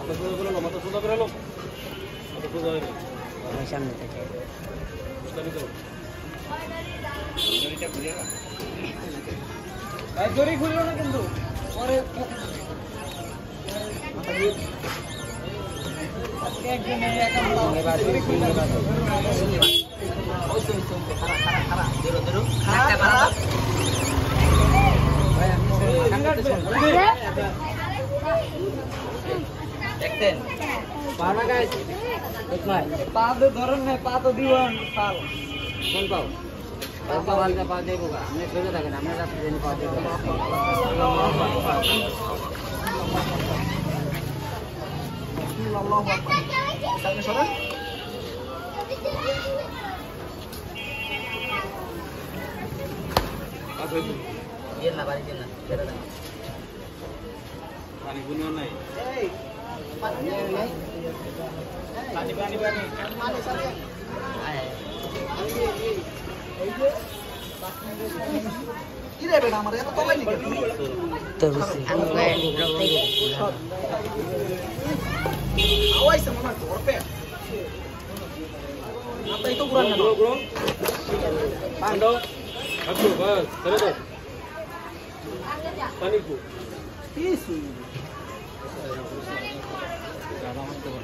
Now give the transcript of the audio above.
মাথা সোজা করে লো মাথা সোজা হয়ে আমি সামনে থেকে জরি খুলিও না কিন্তু পরে একজনে একা দেখতেন পানা গাইস দেখলাই পা তো ধরন না পা তো দিওয়ান পাল কোন পাও পা হালকা পা দেবো গা আপনি সোজা থাকেন আমরা রাতে দিন পা দেবো আল্লাহু আকবার সামনে সরেন আচ্ছা ये ना बारी ना तेरा ना पानी गुनो नहीं ए पानी नहीं पानी पानी पानी पानी सारे आए এই যে কি রে বেটা আমার এত তলাই নি তো বুঝছি আমি রক্তে আওয়াইছে মনে তোর পে আপনি তো পুরান না ব্রো পান্ডো আচ্ছা বাস চলে তো पानी को पीस ज्यादा मत करो